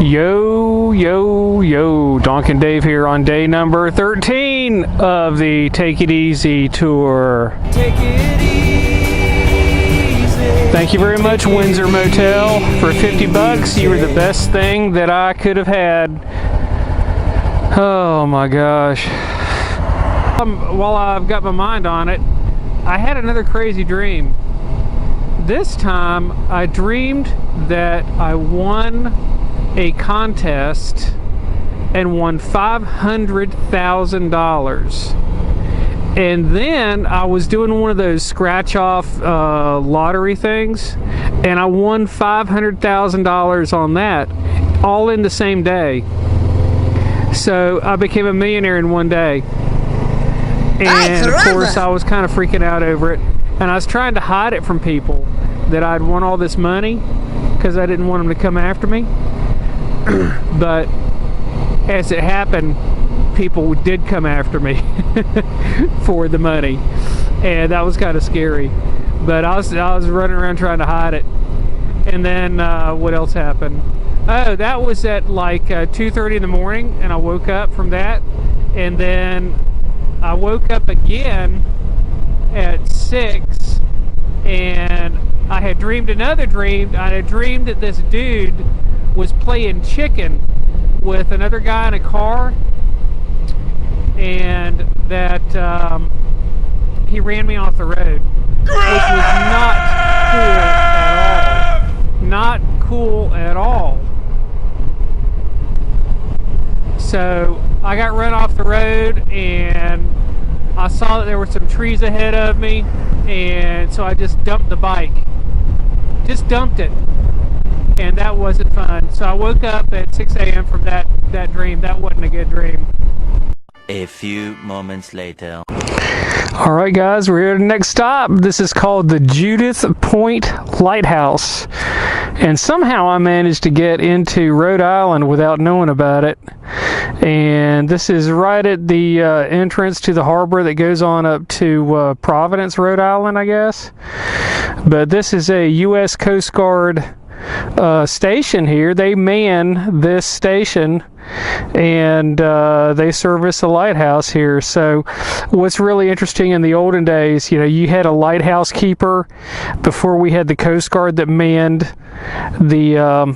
Yo, yo, yo, Donk and Dave here on day number 13 of the Take It Easy tour. Take it easy. Thank you very much, Windsor Motel, for 50 bucks. You were the best thing that I could have had. Oh my gosh. While I've got my mind on it, I had another crazy dream. This time, I dreamed that I won a contest and won $500,000. And then I was doing one of those scratch off lottery things, and I won $500,000 on that, all in the same day. So I became a millionaire in one day. And of course I was kind of freaking out over it, and I was trying to hide it from people that I'd won all this money because I didn't want them to come after me. But as it happened, people did come after me for the money, and that was kind of scary. But I was running around trying to hide it. And then what else happened? Oh, that was at like 2:30 in the morning, and I woke up from that, and then I woke up again at 6, and I had dreamed another dream. I had dreamed that this dude was playing chicken with another guy in a car, and that he ran me off the road, which was not cool at all. Not cool at all. So I got run off the road, and I saw that there were some trees ahead of me, and so I just dumped the bike. Just dumped it. And that wasn't fun. So I woke up at 6 a.m. from that dream. That wasn't a good dream. A few moments later. Alright guys, we're here at the next stop. This is called the Judith Point Lighthouse. And somehow I managed to get into Rhode Island without knowing about it. And this is right at the entrance to the harbor that goes on up to Providence, Rhode Island, I guess. But this is a U.S. Coast Guard station here. They man this station, and they service a lighthouse here. So what's really interesting, in the olden days, you know, you had a lighthouse keeper before we had the Coast Guard that manned the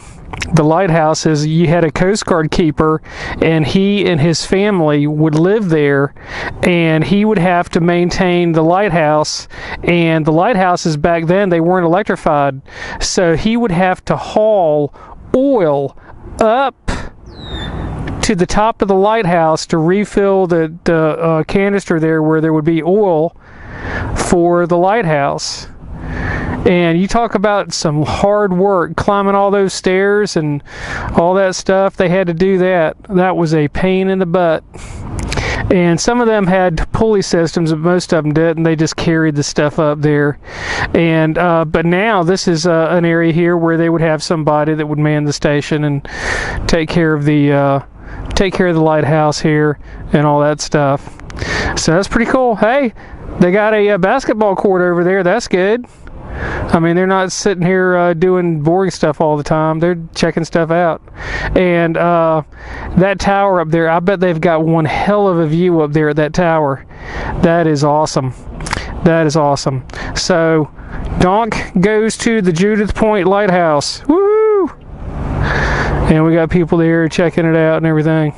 lighthouses. You had a Coast Guard keeper, and he and his family would live there, and he would have to maintain the lighthouse. And the lighthouses back then, they weren't electrified, so he would have to haul oil up to the top of the lighthouse to refill the canister there where there would be oil for the lighthouse. And you talk about some hard work, climbing all those stairs and all that stuff. They had to do that. That was a pain in the butt. And some of them had pulley systems, but most of them didn't. They just carried the stuff up there. And but now this is an area here where they would have somebody that would man the station and take care of the lighthouse here and all that stuff. So that's pretty cool. Hey, they got a basketball court over there. That's good. I mean, they're not sitting here doing boring stuff all the time. They're checking stuff out. And that tower up there, I bet they've got one hell of a view up there at that tower. That is awesome. That is awesome. So, Donk goes to the Judith Point Lighthouse. Woo! And we got people there checking it out and everything.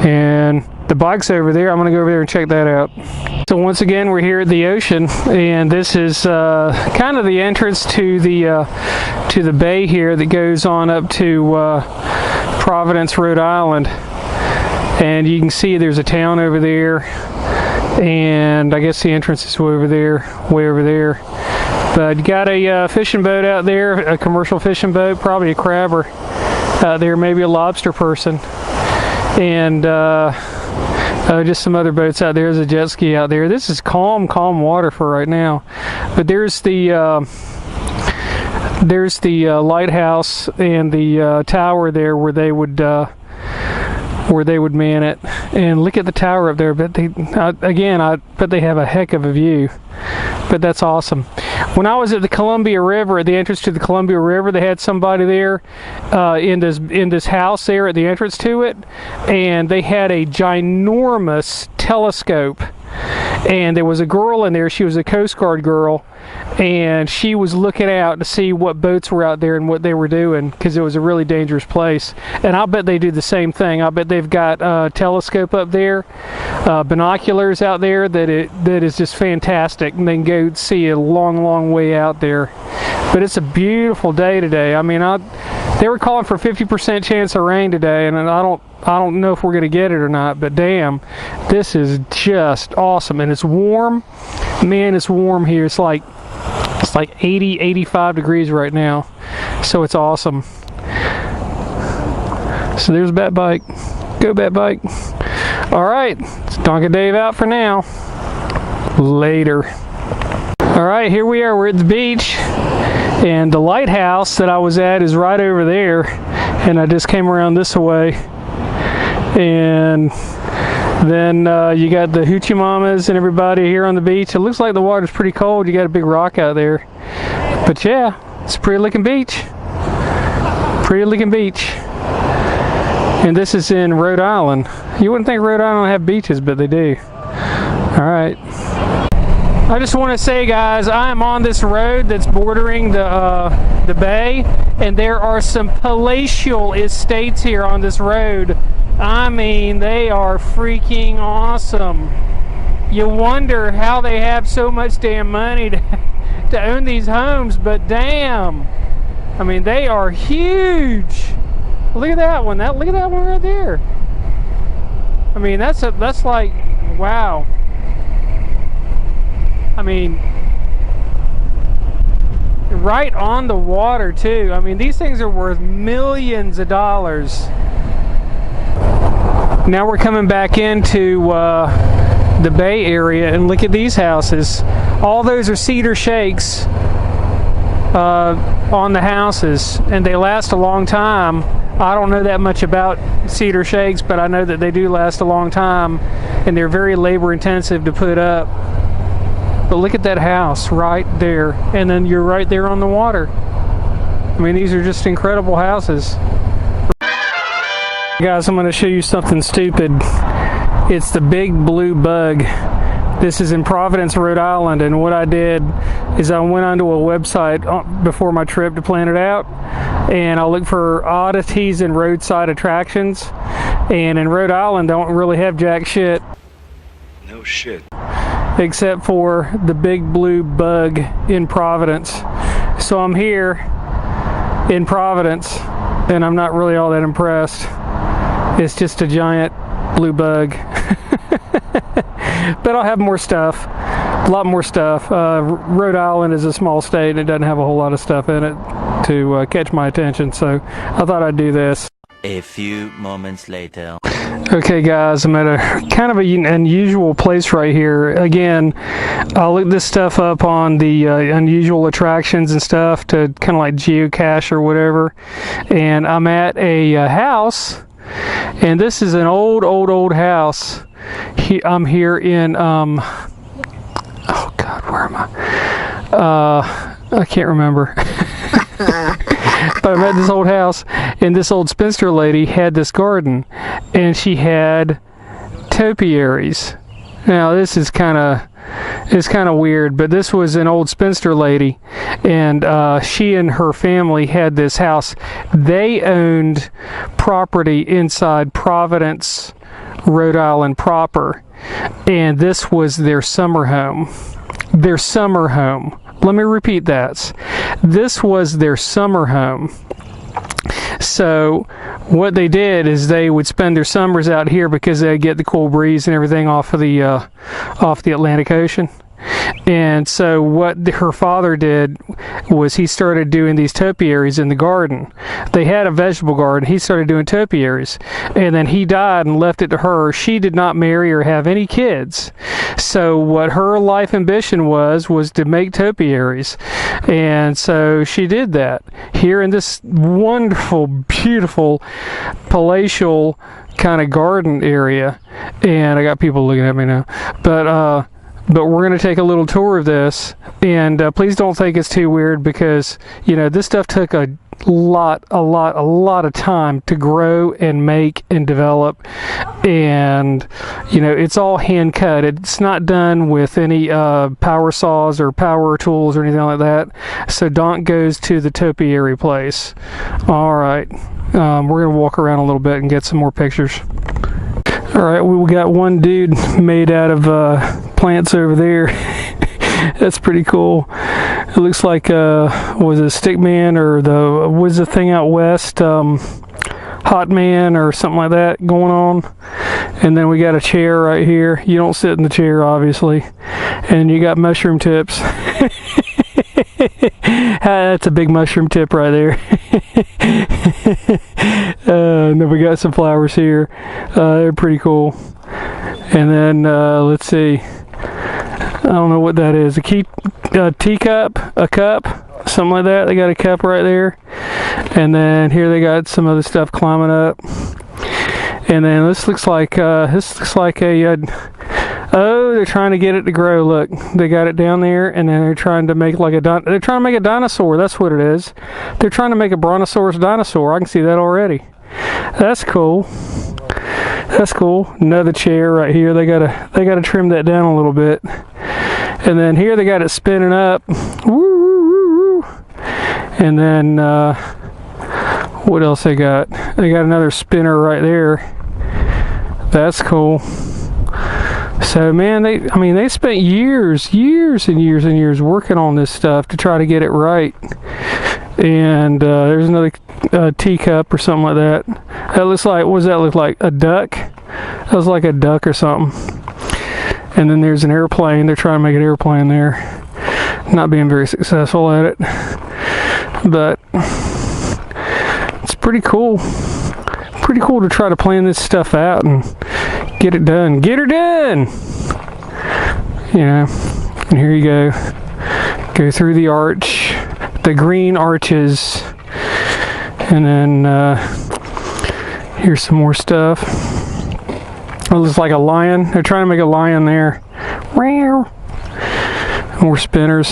And the bike's over there. I'm going to go over there and check that out. So once again, we're here at the ocean, and this is kind of the entrance to the bay here that goes on up to Providence, Rhode Island. And you can see there's a town over there, and I guess the entrance is way over there. But you got a fishing boat out there, a commercial fishing boat, probably a crabber out there, maybe a lobster person, and just some other boats out there. There's a jet ski out there. This is calm water for right now. But there's the lighthouse and the tower there where they would man it. And look at the tower up there. But I bet they have a heck of a view. But that's awesome. When I was at the Columbia River, at the entrance to the Columbia River, they had somebody there in this house there at the entrance to it, and they had a ginormous telescope. And there was a girl in there. She was a Coast Guard girl, and she was looking out to see what boats were out there and what they were doing, because it was a really dangerous place. And I'll bet they do the same thing. I bet they've got a telescope up there, binoculars out there that is just fantastic, and they can go see a long way out there. But it's a beautiful day today. I mean, they were calling for 50% chance of rain today, and I don't know if we're going to get it or not, but damn, this is just awesome. And it's warm. Man, it's warm here. It's like 80, 85 degrees right now. So it's awesome. So there's Bat Bike. Go Bat Bike. All right, it's Donka Dave out for now. Later. All right, here we are. We're at the beach. And the lighthouse that I was at is right over there. And I just came around this way. And then you got the hoochie mamas and everybody here on the beach. It looks like the water's pretty cold. You got a big rock out there. But yeah, it's a pretty looking beach. Pretty looking beach. And this is in Rhode Island. You wouldn't think Rhode Island have beaches, but they do. All right. I just want to say, guys, I am on this road that's bordering the bay, and there are some palatial estates here on this road. I mean, they are freaking awesome. You wonder how they have so much damn money to own these homes, but damn, I mean, they are huge. Look at that one. Look at that one right there. I mean, that's like, wow. I mean, right on the water too. I mean, these things are worth millions of dollars. Now we're coming back into the Bay Area, and look at these houses. All those are cedar shakes on the houses, and they last a long time. I don't know that much about cedar shakes, but I know that they do last a long time, and they're very labor intensive to put up. But look at that house right there, and then you're right there on the water. I mean, these are just incredible houses. Guys, I'm going to show you something stupid. It's the big blue bug. This is in Providence, Rhode Island, and what I did is I went onto a website before my trip to plan it out, and I looked for oddities and roadside attractions, and in Rhode Island, they don't really have jack shit. No shit. Except for the big blue bug in Providence. So I'm here in Providence, and I'm not really all that impressed. It's just a giant blue bug. But I'll have more stuff, a lot more stuff. Rhode Island is a small state, and it doesn't have a whole lot of stuff in it to catch my attention, so I thought I'd do this. A few moments later. Okay guys, I'm at a kind of an unusual place right here. Again, I'll look this stuff up on the unusual attractions and stuff to kind of like geocache or whatever. And I'm at a house, and this is an old house. I'm here in, oh God, where am I? I can't remember. But I'm at this old house, and this old spinster lady had this garden, and she had topiaries. Now this is kind of weird, but this was an old spinster lady, and she and her family had this house. They owned property inside Providence, Rhode Island proper, and this was their summer home. Their summer home. Let me repeat that. This was their summer home. So what they did is they would spend their summers out here because they get the cool breeze and everything off the Atlantic Ocean. And so what her father did was he started doing these topiaries in the garden. They had a vegetable garden. He started doing topiaries. And then he died and left it to her. She did not marry or have any kids. So what her life ambition was to make topiaries. And so she did that here in this wonderful, beautiful, palatial kind of garden area. And I got people looking at me now. But but we're going to take a little tour of this, and please don't think it's too weird, because you know this stuff took a lot of time to grow and make and develop, and you know it's all hand cut. It's not done with any power saws or power tools or anything like that. So Donk goes to the topiary place. All right, we're gonna walk around a little bit and get some more pictures. All right, we got one dude made out of plants over there. That's pretty cool. It looks like was it Stickman, or was the thing out west, Hot Man or something like that going on. And then we got a chair right here. You don't sit in the chair, obviously. And you got mushroom tips. That's a big mushroom tip right there. And then we got some flowers here. They're pretty cool. And then let's see. I don't know what that is. A teacup, a cup, something like that. They got a cup right there. And then here they got some other stuff climbing up. And then this looks like a oh, they're trying to get it to grow. Look, they got it down there, and then they're trying to make like they're trying to make a dinosaur. That's what it is. They're trying to make a brontosaurus dinosaur. I can see that already. That's cool. That's cool. Another chair right here. They gotta trim that down a little bit. And then here they got it spinning up. Woo, woo, woo, woo. And then what else they got? They got another spinner right there. That's cool. So man, they spent years and years working on this stuff to try to get it right. And there's another teacup or something like that. That looks like, what does that look like? A duck? That was like a duck or something. And then there's an airplane. They're trying to make an airplane there. Not being very successful at it. But it's pretty cool. Pretty cool to try to plan this stuff out and get it done. Get her done! You know, and here you go. Go through the arch. The green arches. And then here's some more stuff. It looks like a lion. They're trying to make a lion there. More spinners.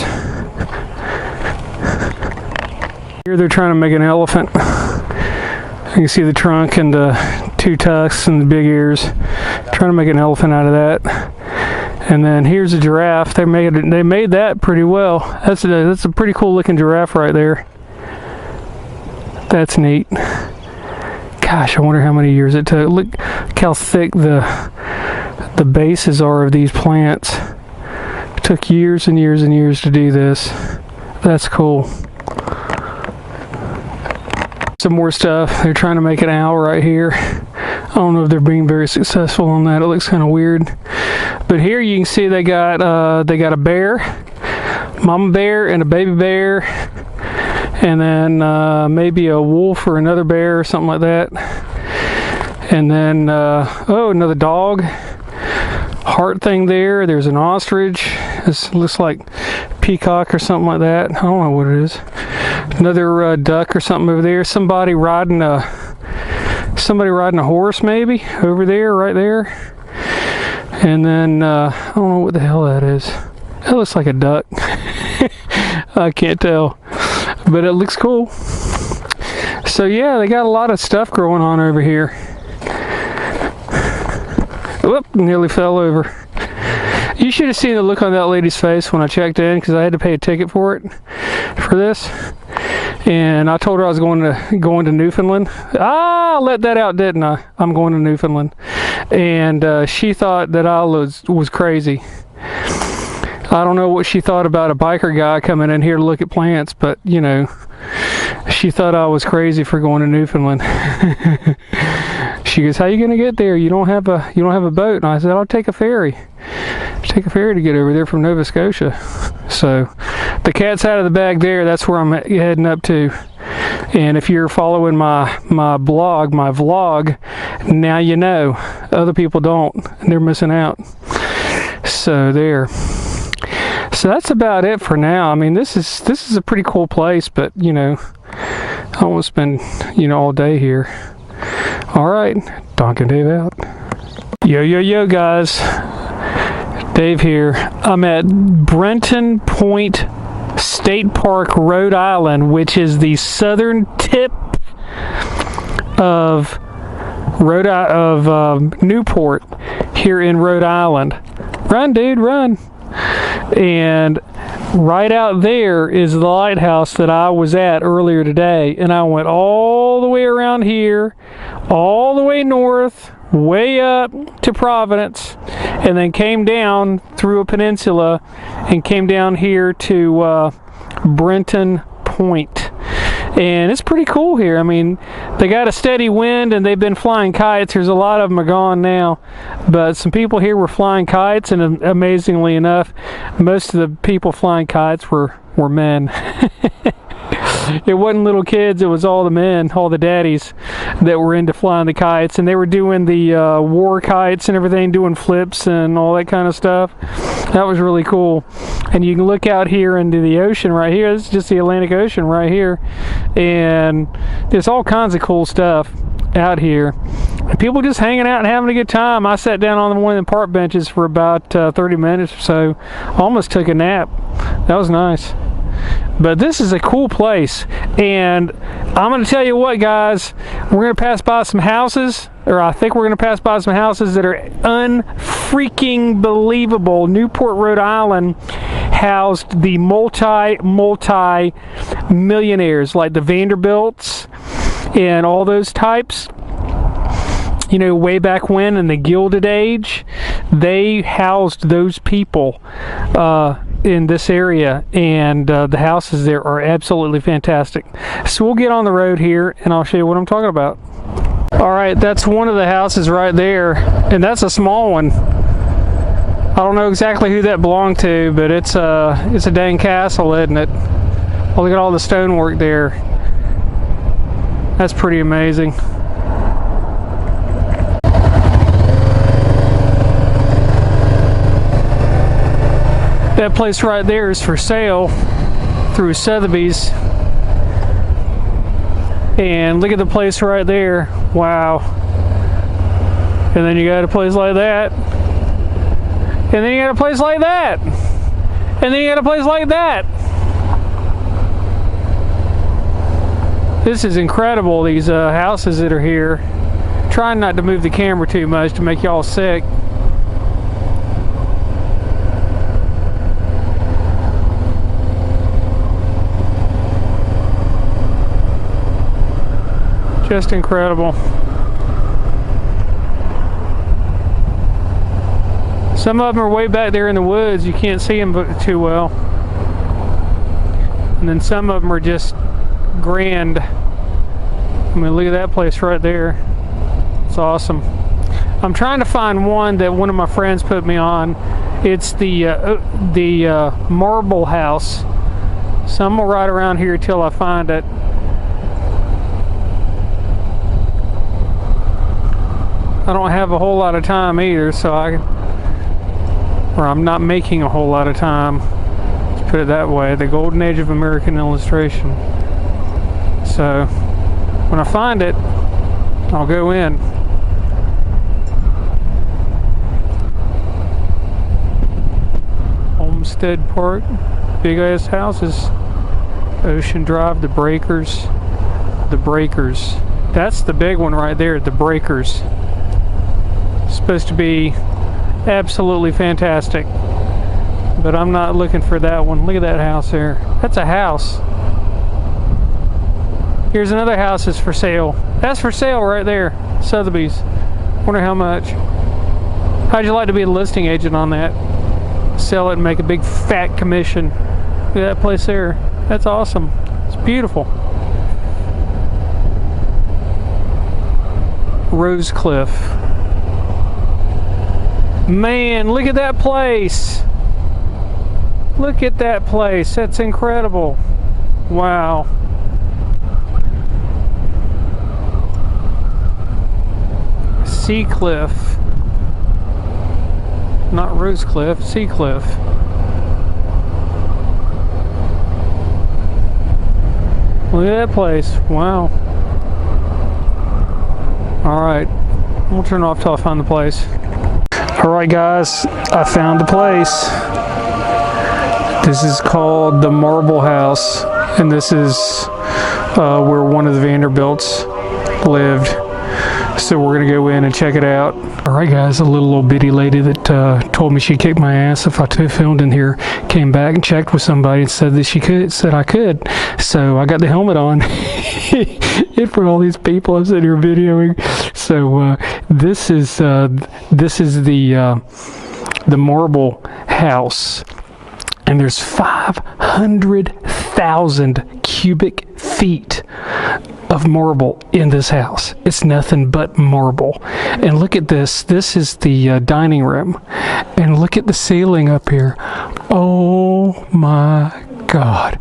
Here they're trying to make an elephant. You can see the trunk and the two tusks and the big ears. Trying to make an elephant out of that. And then here's a giraffe. They made that pretty well. That's a pretty cool looking giraffe right there. That's neat. Gosh, I wonder how many years it took. Look how thick the bases are of these plants. It took years and years and years to do this. That's cool. Some more stuff. They're trying to make an owl right here. I don't know if they're being very successful on that. It looks kind of weird. But here you can see they got a bear, mama bear and a baby bear, and then maybe a wolf or another bear or something like that. And then oh, another dog. Heart thing there. There's an ostrich. This looks like peacock or something like that. I don't know what it is. Another duck or something over there. Somebody riding a horse maybe over there, right there. And then I don't know what the hell that is. That looks like a duck. I can't tell, but it looks cool. So yeah, they got a lot of stuff growing on over here. Whoop, nearly fell over. You should have seen the look on that lady's face when I checked in, because I had to pay a ticket for this. And I told her I was going to Newfoundland. I let that out, didn't I? I'm going to Newfoundland. And she thought that I was crazy. I don't know what she thought about a biker guy coming in here to look at plants, but you know, she thought I was crazy for going to Newfoundland. She goes, "How you gonna get there? You don't have a boat." And I said, "I'll take a ferry. Take a ferry to get over there from Nova Scotia." So the cat's out of the bag there. That's where I'm heading up to. And if you're following my vlog, now you know. Other people don't. They're missing out. So there. So that's about it for now. I mean, this is a pretty cool place, but you know, I don't want to spend all day here. All right, Donk and Dave out. Yo guys. Dave here. I'm at Brenton Point State Park, Rhode Island, which is the southern tip of Newport here in Rhode Island. Run, dude, run. And right out there is the lighthouse that I was at earlier today. And I went all the way around here, all the way north, way up to Providence, and then came down through a peninsula and came down here to Brenton Point. And it's pretty cool here. I mean, they got a steady wind and they've been flying kites. There's a lot of them are gone now, but some people here were flying kites, and amazingly enough, most of the people flying kites were men. It wasn't little kids, it was all the men, all the daddies that were into flying the kites, and they were doing the war kites and everything, doing flips and all that kind of stuff. That was really cool. And you can look out here into the ocean right here. This is just the Atlantic Ocean right here, and there's all kinds of cool stuff out here. And people just hanging out and having a good time. I sat down on one of the park benches for about 30 minutes or so. Almost took a nap. That was nice. But this is a cool place, and I'm going to tell you what, guys, we're going to pass by some houses, or I think we're going to pass by some houses that are unfreaking believable. Newport, Rhode Island housed the multi-millionaires like the Vanderbilts and all those types. You know, way back when in the Gilded Age, they housed those people in this area, and the houses there are absolutely fantastic. So we'll get on the road here and I'll show you what I'm talking about. Alright, that's one of the houses right there, and that's a small one. I don't know exactly who that belonged to, but it's a dang castle, isn't it? Oh, look at all the stonework there. That's pretty amazing. That place right there is for sale through Sotheby's. And look at the place right there. Wow. And then you got a place like that. And then you got a place like that. And then you got a place like that. This is incredible, these houses that are here. Trying not to move the camera too much to make y'all sick. Just incredible. Some of them are way back there in the woods. You can't see them too well. And then some of them are just grand. I mean, look at that place right there. It's awesome. I'm trying to find one that one of my friends put me on. It's the Marble House. So I'm gonna ride around here till I find it. I don't have a whole lot of time either, so I'm not making a whole lot of time. Let's put it that way. The golden age of American illustration. So when I find it, I'll go in. Homestead Park, big ass houses. Ocean Drive, the Breakers. The Breakers. That's the big one right there, the Breakers. Supposed to be absolutely fantastic, but I'm not looking for that one. Look at that house there. That's a house. Here's another house that's for sale. That's for sale right there. Sotheby's. Wonder how much. How'd you like to be a listing agent on that? Sell it and make a big fat commission. Look at that place there. That's awesome. It's beautiful. Rosecliff. Man, look at that place. Look at that place. That's incredible. Wow. Seacliff. Not Rosecliff, Seacliff. Look at that place. Wow. Alright. We'll turn off till I find the place. Alright guys, I found the place. This is called the Marble House, and this is where one of the Vanderbilts lived. So we're going to go in and check it out. Alright guys, a little old bitty lady that told me she'd kick my ass if I filmed in here came back and checked with somebody and said that said I could. So I got the helmet on in front of all these people I'm sitting here videoing. So this is the Marble House, and there's 500,000 cubic feet of marble in this house. It's nothing but marble. And look at this. This is the dining room. And look at the ceiling up here. Oh my God.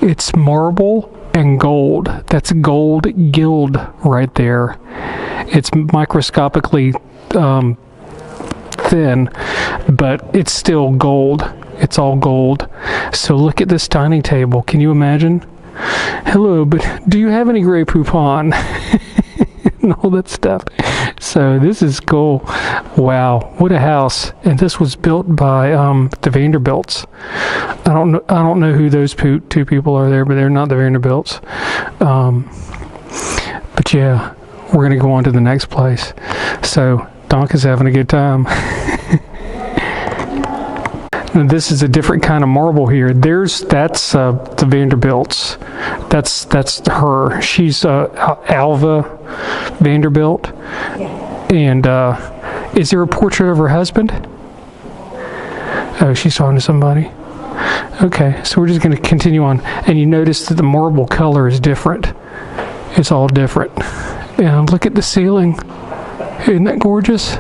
It's marble and gold. That's gold gilt right there. It's microscopically thin, but it's still gold. It's all gold. So look at this dining table. Can you imagine? Hello, but do you have any Grey Poupon? And all that stuff. So this is cool. Wow, what a house. And this was built by the Vanderbilts. I don't know who those two people are there, but they're not the Vanderbilts. But yeah, we're gonna go on to the next place. So Donk is having a good time. Now, this is a different kind of marble here. That's the Vanderbilts. That's her. She's Alva Vanderbilt. Yeah. And is there a portrait of her husband? Oh, she's talking to somebody. Okay, so we're just going to continue on. And you notice that the marble color is different. It's all different. And look at the ceiling. Isn't that gorgeous?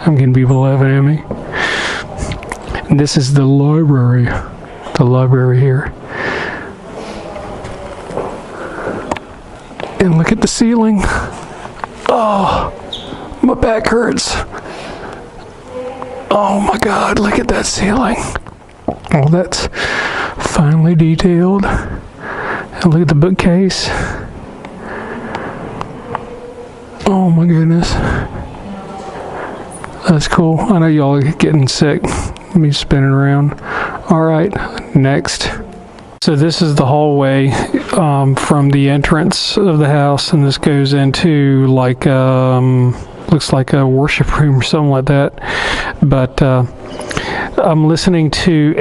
I'm getting people laughing at me. And this is the library. The library here. And look at the ceiling. Oh, my back hurts. Oh my God, look at that ceiling. Oh, that's finely detailed. And look at the bookcase. Oh my goodness. That's cool. I know y'all are getting sick. Me spinning around. Alright, next. So this is the hallway from the entrance of the house, and this goes into like looks like a worship room or something like that. But I'm listening to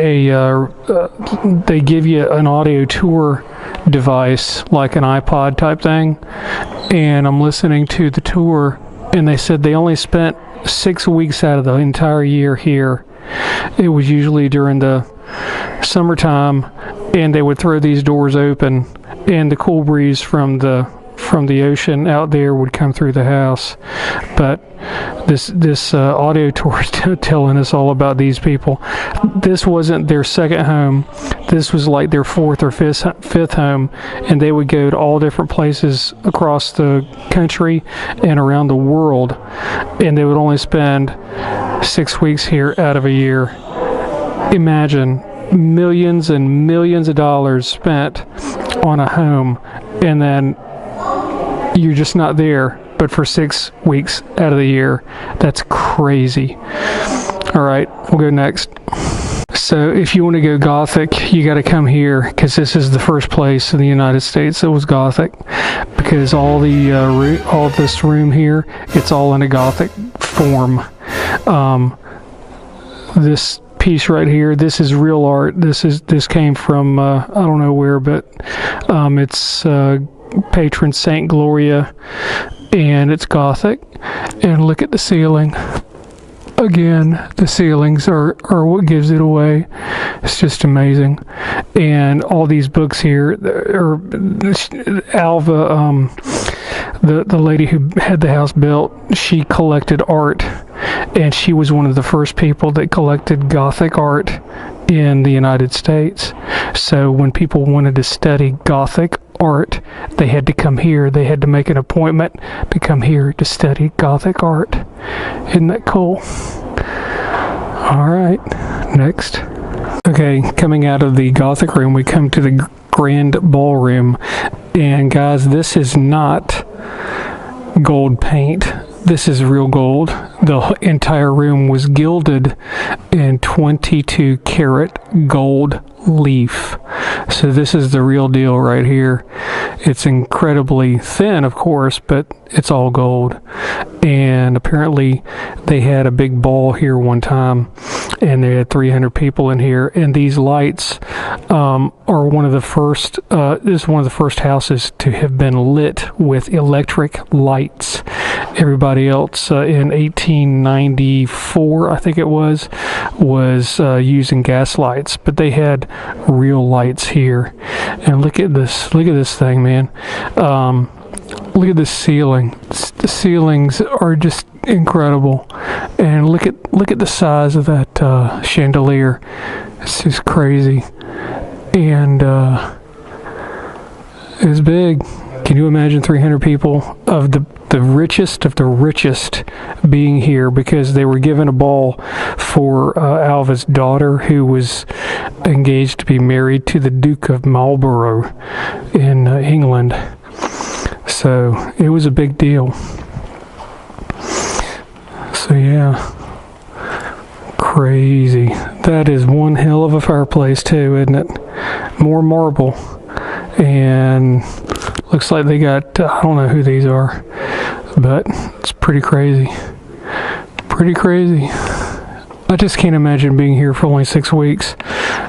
they give you an audio tour device like an iPod type thing, and I'm listening to the tour, and they said they only spent 6 weeks out of the entire year here. It was usually during the summertime, and they would throw these doors open, and the cool breeze from the ocean out there would come through the house. But this audio tour is telling us all about these people. This wasn't their second home. This was like their fourth or fifth home, and they would go to all different places across the country and around the world, and they would only spend 6 weeks here out of a year. Imagine millions and millions of dollars spent on a home, and then you're just not there but for 6 weeks out of the year. That's crazy. All right, we'll go next. So if you want to go Gothic, you got to come here, because this is the first place in the United States that was Gothic, because all this room here, it's all in a Gothic form. This piece right here, this is real art. This came from I don't know where, but it's patron Saint Gloria, and it's Gothic. And look at the ceiling. Again, the ceilings are what gives it away. It's just amazing. And all these books here, or Alva, the lady who had the house built, she collected art, and she was one of the first people that collected Gothic art in the United States. So when people wanted to study Gothic art, they had to come here. They had to make an appointment to come here to study Gothic art. Isn't that cool? All right, next. Okay, coming out of the Gothic room, we come to the Grand Ballroom. And guys, this is not gold paint. This is real gold. The entire room was gilded in 22 karat gold leaf. So this is the real deal right here. It's incredibly thin, of course, but it's all gold. And apparently they had a big ball here one time, and they had 300 people in here. And these lights are one of the first, this is one of the first houses to have been lit with electric lights. Everybody else in 1894, I think it was using gas lights, but they had real lights here. And look at this thing, man. Look at the ceiling. The ceilings are just incredible, and look at the size of that chandelier. It's just crazy, and it's big. Can you imagine 300 people of the richest of the richest being here because they were given a ball for Alva's daughter, who was engaged to be married to the Duke of Marlborough in England. So it was a big deal. So yeah, crazy. That is one hell of a fireplace too, isn't it? More marble, and looks like they got, I don't know who these are, but it's pretty crazy. Pretty crazy. I just can't imagine being here for only 6 weeks.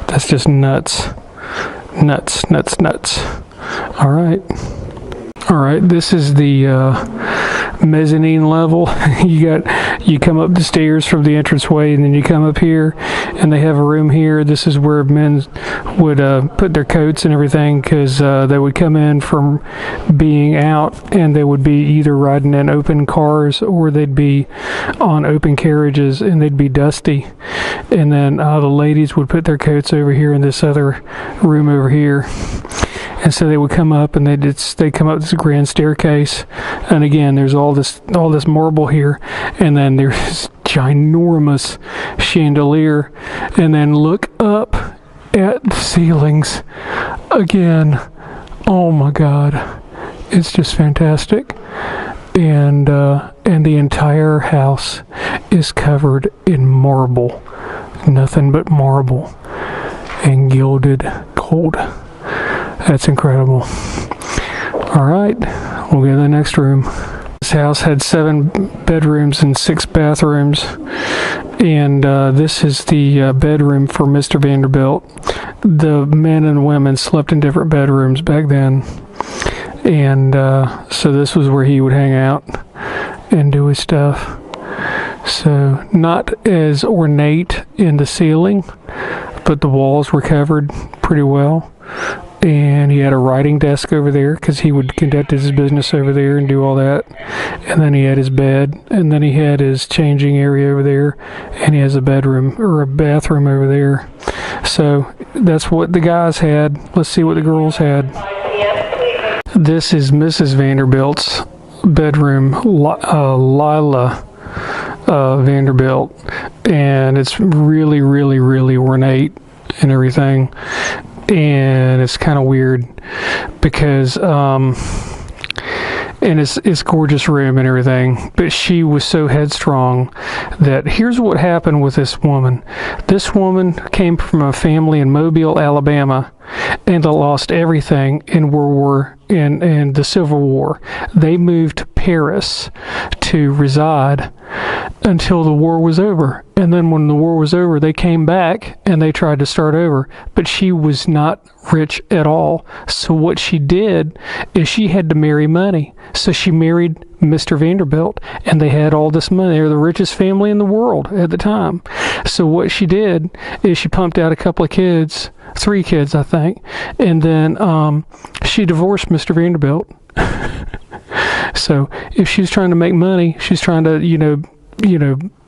That's just nuts. Nuts, nuts, nuts. All right. All right, this is the mezzanine level. You come up the stairs from the entranceway, and then you come up here, and they have a room here. This is where men would put their coats and everything, because they would come in from being out, and they would be either riding in open cars or they'd be on open carriages, and they'd be dusty. And then the ladies would put their coats over here in this other room over here. And so they would come up, and they'd come up this grand staircase, and again, there's all this marble here, and then there's this ginormous chandelier, and then look up at the ceilings again. Oh my God, it's just fantastic, and the entire house is covered in marble, nothing but marble and gilded gold. That's incredible. All right, we'll go to the next room. This house had 7 bedrooms and 6 bathrooms, and this is the bedroom for Mr. Vanderbilt. The men and women slept in different bedrooms back then, and so this was where he would hang out and do his stuff. So not as ornate in the ceiling, but the walls were covered pretty well. And he had a writing desk over there because he would conduct his business over there and do all that. And then he had his bed, and then he had his changing area over there, and he has a bedroom or a bathroom over there. So that's what the guys had. Let's see what the girls had. This is Mrs. Vanderbilt's bedroom, Lila Vanderbilt, and it's really, really, really ornate and everything. And it's kind of weird because and it's gorgeous room and everything, but she was so headstrong that here's what happened with this woman. This woman came from a family in Mobile, Alabama, and lost everything in in the Civil War. They moved to Paris to reside until the war was over. And then when the war was over, they came back and they tried to start over. But she was not rich at all. So what she did is she had to marry money. So she married Mr. Vanderbilt, and they had all this money. They were the richest family in the world at the time. So what she did is she pumped out a couple of kids, 3 kids, I think, and then she divorced Mr. Vanderbilt. So if she's trying to make money, she's trying to,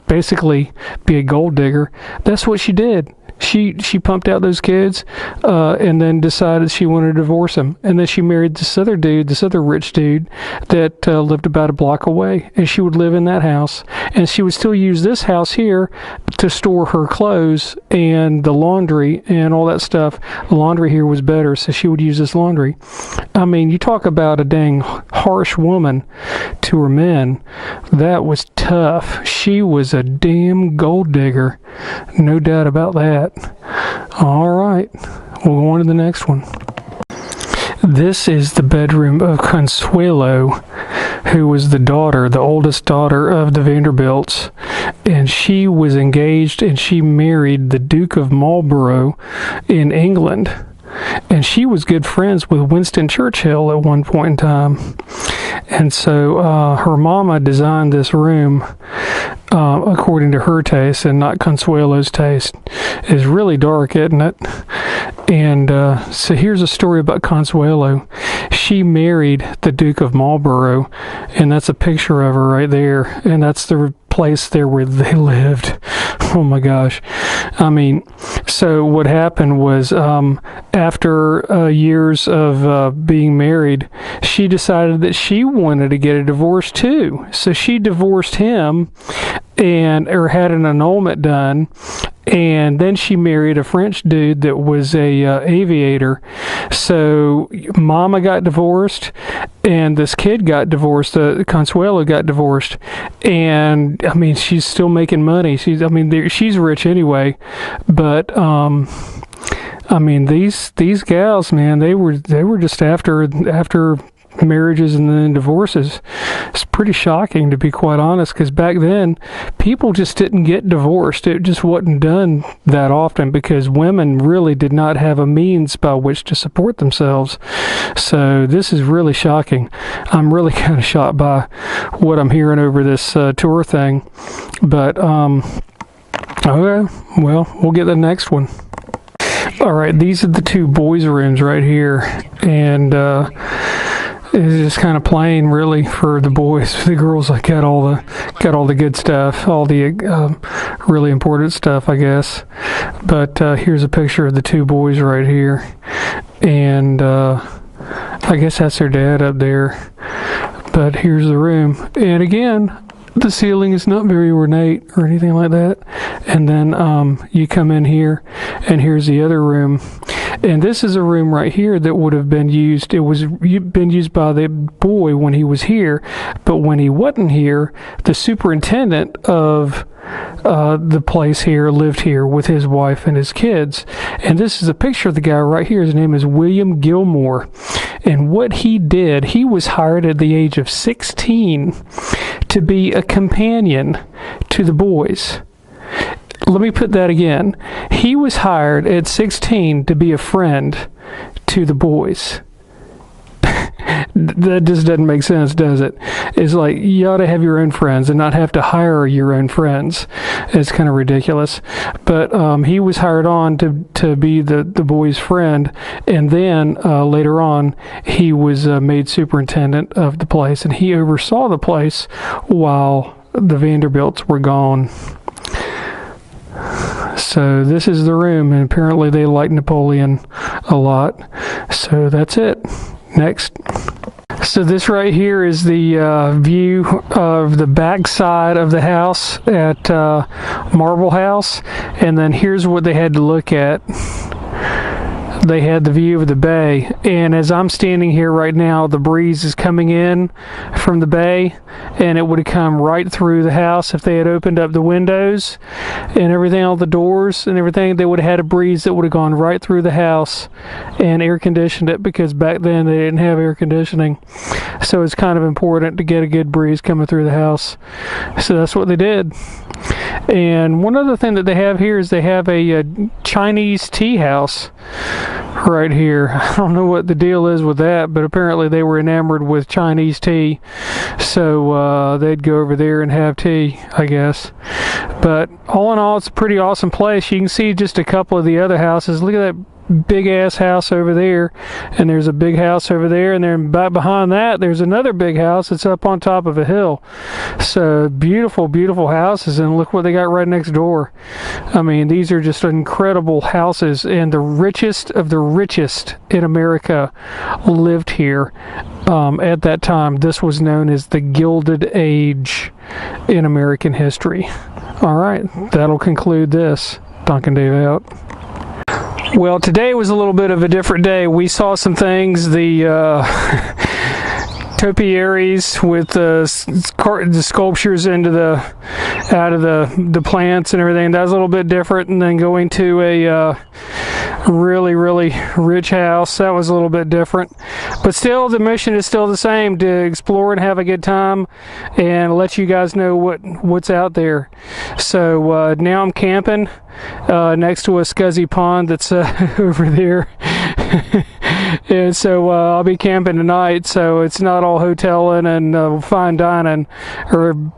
basically be a gold digger. That's what she did. She pumped out those kids, and then decided she wanted to divorce him. And then she married this other dude, this other rich dude that lived about a block away. And she would live in that house. And she would still use this house here to store her clothes and the laundry and all that stuff. The laundry here was better, so she would use this laundry. I mean, you talk about a dang harsh woman to her men. That was tough. She was a damn gold digger. No doubt about that. All right. We'll go on to the next one. This is the bedroom of Consuelo, who was the oldest daughter of the Vanderbilts. And she was engaged and she married the Duke of Marlborough in England. And she was good friends with Winston Churchill at one point in time. And so her mama designed this room according to her taste and not Consuelo's taste. It's really dark, isn't it? And so here's a story about Consuelo. She married the Duke of Marlborough, and that's a picture of her right there. And that's the place there where they lived. Oh my gosh. I mean, so what happened was after years of being married, she decided that she wanted to get a divorce too. So she divorced him or had an annulment done. And then she married a French dude that was a aviator. So mama got divorced, and this kid got divorced. Consuelo got divorced, and I mean she's still making money. She's rich anyway, but I mean these gals, man, they were just after marriages and then divorces. It's pretty shocking, to be quite honest, because back then people just didn't get divorced. It just wasn't done that often because women really did not have a means by which to support themselves. So this is really shocking. I'm really kind of shocked by what I'm hearing over this tour thing. But okay, well, we'll get the next one. All right, these are the two boys' rooms right here, and it's just kind of plain, really, for the boys. The girls got all the good stuff, all the really important stuff, I guess. But here's a picture of the two boys right here, and I guess that's their dad up there. But here's the room, and again, the ceiling is not very ornate or anything like that. And then you come in here, and here's the other room. And this is a room right here that would have been used. It was been used by the boy when he was here, but when he wasn't here, the superintendent of the place here lived here with his wife and his kids. And this is a picture of the guy right here. His name is William Gilmore. And what he did, he was hired at the age of 16 to be a companion to the boys. Let me put that again. He was hired at 16 to be a friend to the boys. That just doesn't make sense, does it? It's like you ought to have your own friends and not have to hire your own friends. It's kind of ridiculous. But he was hired on to be the boys' friend, and then later on he was made superintendent of the place, and he oversaw the place while the Vanderbilts were gone. So this is the room, and apparently they like Napoleon a lot. So that's it. Next. So this right here is the view of the back side of the house at Marble House, and then here's what they had to look at. They had the view of the bay, and as I'm standing here right now, the breeze is coming in from the bay, and it would have come right through the house if they had opened up the windows and everything, all the doors and everything. They would have had a breeze that would have gone right through the house and air conditioned it, because back then they didn't have air conditioning. So it's kind of important to get a good breeze coming through the house. So that's what they did. And one other thing that they have here is they have a Chinese tea house right here. I don't know what the deal is with that, but apparently they were enamored with Chinese tea, so they'd go over there and have tea, I guess. But all in all, it's a pretty awesome place. You can see just a couple of the other houses. Look at that big ass house over there, and there's a big house over there, and then back behind that there's another big house that's up on top of a hill. So beautiful, beautiful houses, and look what they got right next door. I mean, these are just incredible houses, and the richest of the richest in America lived here at that time. This was known as the Gilded Age in American history. All right, that'll conclude this. Duncan Dave out. Well, today was a little bit of a different day. We saw some things, the topiaries with the sculptures out of the plants and everything. That was a little bit different. And then going to a really, really rich house, that was a little bit different. But still, the mission is still the same, to explore and have a good time and let you guys know what's out there. So now I'm camping next to a scuzzy pond that's over there. And so I'll be camping tonight, so it's not all hoteling and fine dining or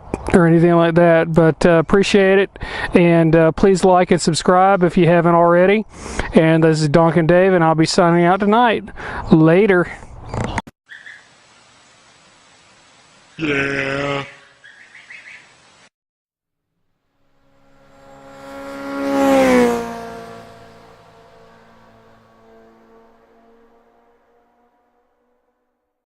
anything like that, but appreciate it, and please like and subscribe if you haven't already. And this is Duncan Dave, and I'll be signing out tonight. Later. Yeah.